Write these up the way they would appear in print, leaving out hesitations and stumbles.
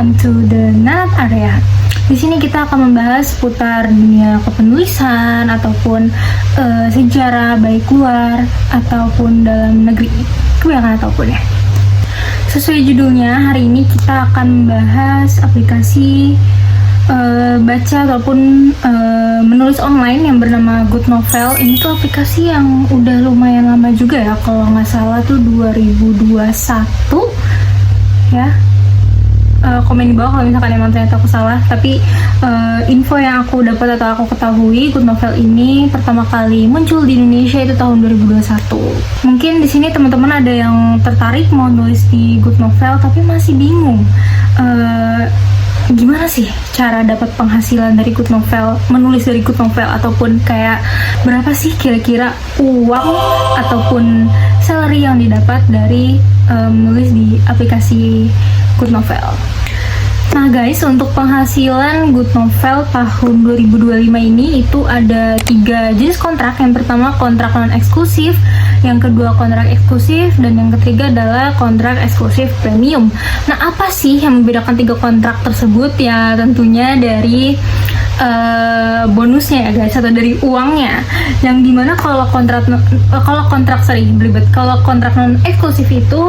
welcome to the Nat Area. Di sini kita akan membahas seputar dunia kepenulisan ataupun sejarah baik luar ataupun dalam negeri, kebanyakan ataupun ya. Sesuai judulnya, hari ini kita akan membahas aplikasi baca ataupun menulis online yang bernama Good Novel. Ini tuh aplikasi yang udah lumayan lama juga ya, kalau nggak salah tuh 2021 ya. Komen di bawah kalau misalkan emang ternyata aku salah, tapi info yang aku dapat atau aku ketahui, Good Novel ini pertama kali muncul di Indonesia itu tahun 2021. Mungkin di sini teman-teman ada yang tertarik mau nulis di Good Novel tapi masih bingung gimana sih cara dapat penghasilan dari Good Novel, menulis dari Good Novel, ataupun kayak berapa sih kira-kira uang ataupun salary yang didapat dari menulis di aplikasi Good Novel. Nah guys, untuk penghasilan Good Novel tahun 2025 ini itu ada 3 jenis kontrak. Yang pertama kontrak non-eksklusif, yang kedua kontrak eksklusif, dan yang ketiga adalah kontrak eksklusif premium. Nah apa sih yang membedakan 3 kontrak tersebut? Ya tentunya dari bonusnya ya guys, atau dari uangnya. Yang dimana kalau kontrak non eksklusif itu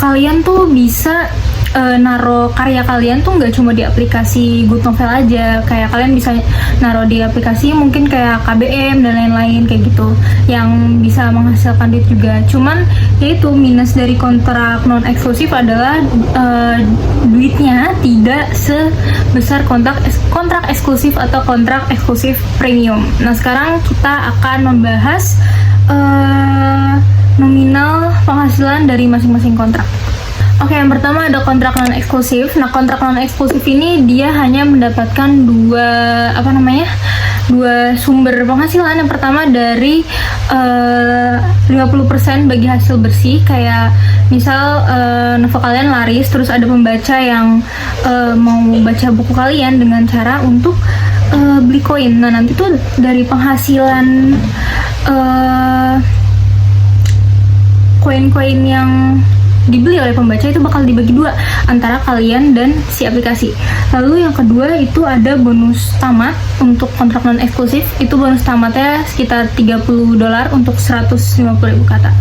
kalian tuh bisa naro karya kalian tuh nggak cuma di aplikasi Good Novel aja, kayak kalian bisa naro di aplikasi mungkin kayak KBM dan lain-lain kayak gitu, yang bisa menghasilkan duit juga. Cuman yaitu minus dari kontrak non eksklusif adalah duitnya tidak sebesar kontrak eksklusif atau kontrak eksklusif premium. Nah sekarang kita akan membahas nominal penghasilan dari masing-masing kontrak. Oke, yang pertama ada kontrak non eksklusif. Nah, kontrak non eksklusif ini dia hanya mendapatkan dua sumber penghasilan. Yang pertama dari 50% bagi hasil bersih, kayak misal novel kalian laris, terus ada pembaca yang mau baca buku kalian dengan cara untuk beli koin. Nah, nanti tuh dari penghasilan koin-koin yang dibeli oleh pembaca itu bakal dibagi 2 antara kalian dan si aplikasi. Lalu yang kedua itu ada bonus tamat untuk kontrak non eksklusif. Itu bonus tamatnya sekitar $30 untuk 150.000 kata.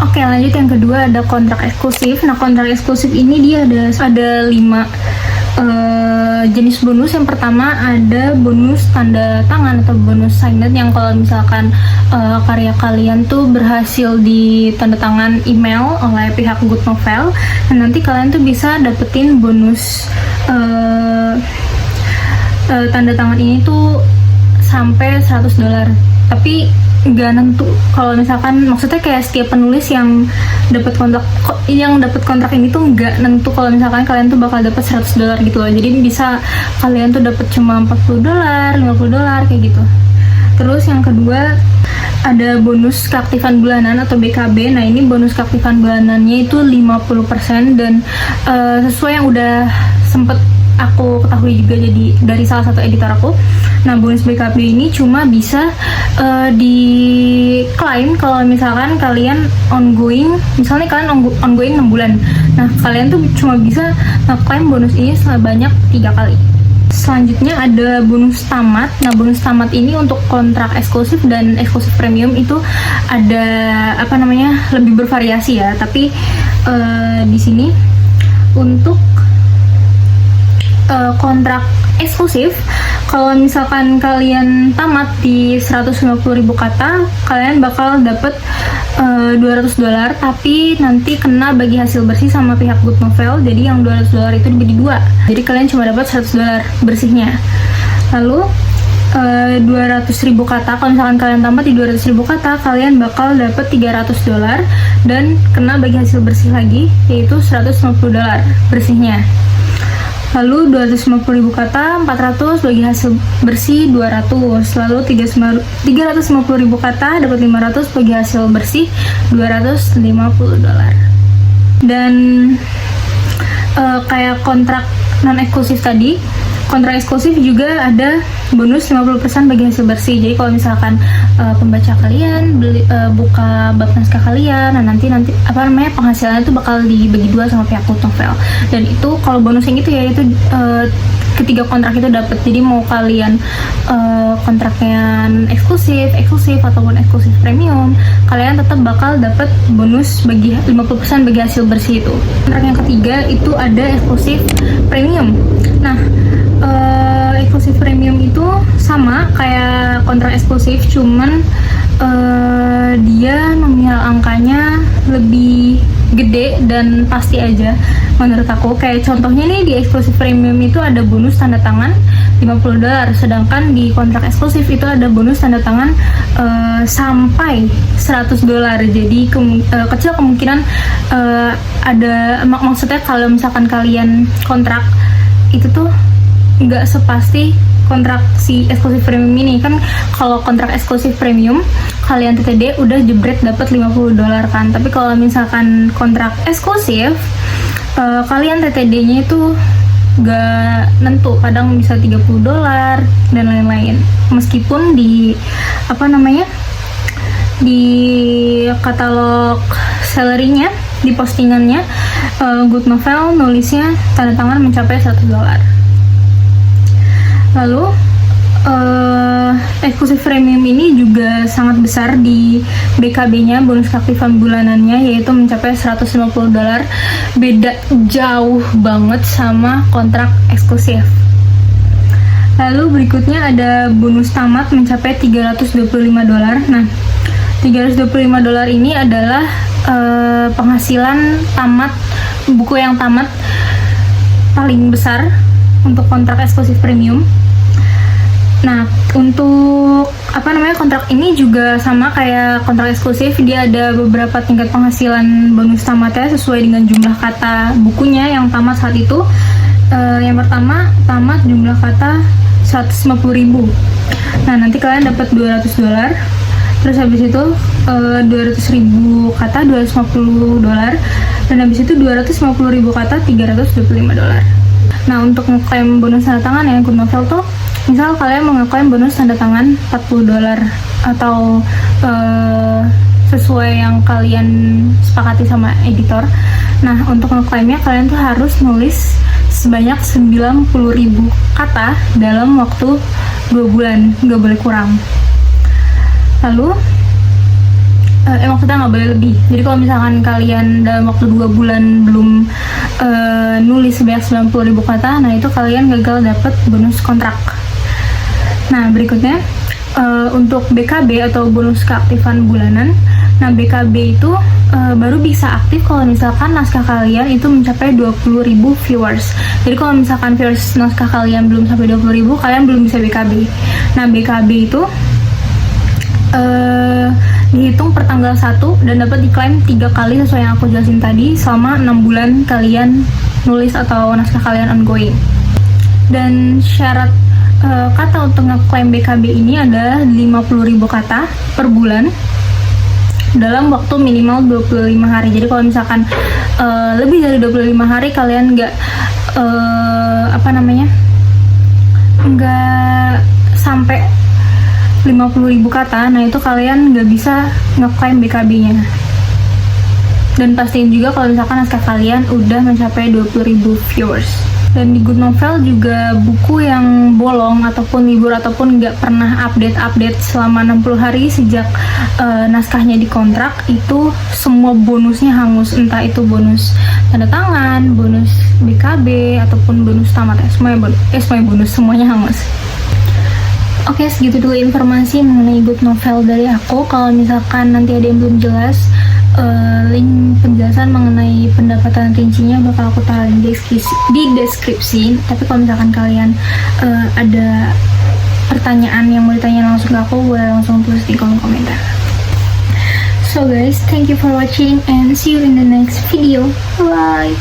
Oke, lanjut yang kedua ada kontrak eksklusif. Nah kontrak eksklusif ini dia ada 5 jenis bonus. Yang pertama ada bonus tanda tangan atau bonus signet, yang kalau misalkan karya kalian tuh berhasil di tanda tangan email oleh pihak Good Novel, dan nanti kalian tuh bisa dapetin bonus tanda tangan ini tuh sampai $100. Tapi nggak nentu kalau misalkan, maksudnya kayak setiap penulis yang dapat kontrak ini tuh nggak nentu kalau misalkan kalian tuh bakal dapat $100 gitu loh. Jadi bisa kalian tuh dapat cuma $40, $50 kayak gitu. Terus yang kedua ada bonus keaktifan bulanan atau BKB. Nah ini bonus keaktifan bulanannya itu 50%, dan sesuai yang udah sempet aku ketahui juga jadi dari salah satu editor aku. Nah bonus BKB ini cuma bisa diklaim kalau misalkan kalian ongoing, misalnya kalian ongoing 6 bulan. Nah kalian tuh cuma bisa ngeklaim bonus ini sebanyak 3 kali. Selanjutnya ada bonus tamat. Nah bonus tamat ini untuk kontrak eksklusif dan eksklusif premium itu ada lebih bervariasi ya. Tapi di sini untuk kontrak eksklusif, kalau misalkan kalian tamat di 150.000 kata, kalian bakal dapet $200, tapi nanti kena bagi hasil bersih sama pihak Good Novel. Jadi yang $200 itu dibagi 2, jadi kalian cuma dapat $100 bersihnya. Lalu 200.000 kata, kalau misalkan kalian tamat di 200.000 kata, kalian bakal dapat $300 dan kena bagi hasil bersih lagi, yaitu $150 bersihnya. Lalu 250.000 kata, 400 bagi hasil bersih 200. Lalu 350.000 kata dapat 500 bagi hasil bersih $250. Dan kayak kontrak non eksklusif tadi, kontrak eksklusif juga ada bonus 50% bagi hasil bersih. Jadi kalau misalkan pembaca kalian buka bab naskah kalian, nah nanti penghasilannya itu bakal dibagi 2 sama pihak Good Novel. Dan itu kalau bonus yang itu ya itu ketiga kontrak itu dapat. Jadi mau kalian kontraknya eksklusif ataupun eksklusif premium, kalian tetap bakal dapat bonus bagi 50% bagi hasil bersih itu. Kontrak yang ketiga itu ada eksklusif premium. Nah, eksklusif premium itu sama kayak kontrak eksklusif, cuman dia nominal angkanya lebih gede dan pasti aja menurut aku. Kayak contohnya nih, di eksklusif premium itu ada bonus tanda tangan $50, sedangkan di kontrak eksklusif itu ada bonus tanda tangan sampai $100. Jadi kecil kemungkinan ada, maksudnya kalau misalkan kalian kontrak itu tuh nggak sepasti kontrak si eksklusif premium ini. Kan kalau kontrak eksklusif premium kalian TTD udah jebret dapat $50 kan, tapi kalau misalkan kontrak eksklusif kalian TTD-nya itu gak nentu, kadang bisa $30 dan lain-lain. Meskipun di di katalog salary-nya, di postingannya Good Novel nulisnya tanda tangan mencapai $100. Lalu eksklusif premium ini juga sangat besar di BKB-nya, bonus keaktifan bulanannya, yaitu mencapai $150. Beda jauh banget sama kontrak eksklusif. Lalu berikutnya ada bonus tamat mencapai $325. Nah, $325 ini adalah penghasilan tamat, buku yang tamat paling besar untuk kontrak eksklusif premium. Nah, untuk kontrak ini juga sama kayak kontrak eksklusif, dia ada beberapa tingkat penghasilan bonus tamatnya sesuai dengan jumlah kata bukunya yang tamat saat itu. Yang pertama, tamat jumlah kata 150.000. Nah, nanti kalian dapat $200. Terus habis itu 200.000 kata $250, dan habis itu 250.000 kata $325. Nah, untuk ngeklaim bonus tanda tangan ya Good Novel tuh, misal kalian mau ngeklaim bonus tanda tangan $40 atau sesuai yang kalian sepakati sama editor. Nah, untuk ngeklaimnya kalian tuh harus nulis sebanyak 90.000 kata dalam waktu 2 bulan, nggak boleh kurang. Lalu maksudnya nggak boleh lebih. Jadi kalau misalkan kalian dalam waktu 2 bulan belum nulis sebanyak 90.000 kata, nah itu kalian gagal dapat bonus kontrak. Nah, berikutnya untuk BKB atau bonus keaktifan bulanan. Nah, BKB itu baru bisa aktif kalau misalkan naskah kalian itu mencapai 20.000 viewers. Jadi kalau misalkan viewers naskah kalian belum sampai 20.000, kalian belum bisa BKB. Nah, BKB itu dihitung per tanggal 1 dan dapat diklaim 3 kali sesuai yang aku jelasin tadi selama 6 bulan kalian nulis atau naskah kalian ongoing. Dan syarat kata untuk ngeklaim BKB ini adalah 50.000 kata per bulan dalam waktu minimal 25 hari. Jadi kalau misalkan lebih dari 25 hari kalian nggak nggak sampai 50.000 kata, nah itu kalian nggak bisa ngeklaim BKB-nya. Dan pastiin juga kalau misalkan naskah kalian udah mencapai 20.000 viewers. Dan di Good Novel juga buku yang bolong ataupun libur ataupun nggak pernah update selama 60 hari sejak naskahnya dikontrak, itu semua bonusnya hangus. Entah itu bonus tanda tangan, bonus BKB, ataupun bonus tamat, semuanya bonus, semuanya hangus. Oke, segitu dulu informasi mengenai Good Novel dari aku. Kalau misalkan nanti ada yang belum jelas, link penjelasan mengenai pendapatan rincinya bakal aku taruh di deskripsi. Tapi kalau misalkan kalian ada pertanyaan yang mau ditanya langsung ke aku, boleh langsung tulis di kolom komentar. So guys, thank you for watching and see you in the next video. Bye!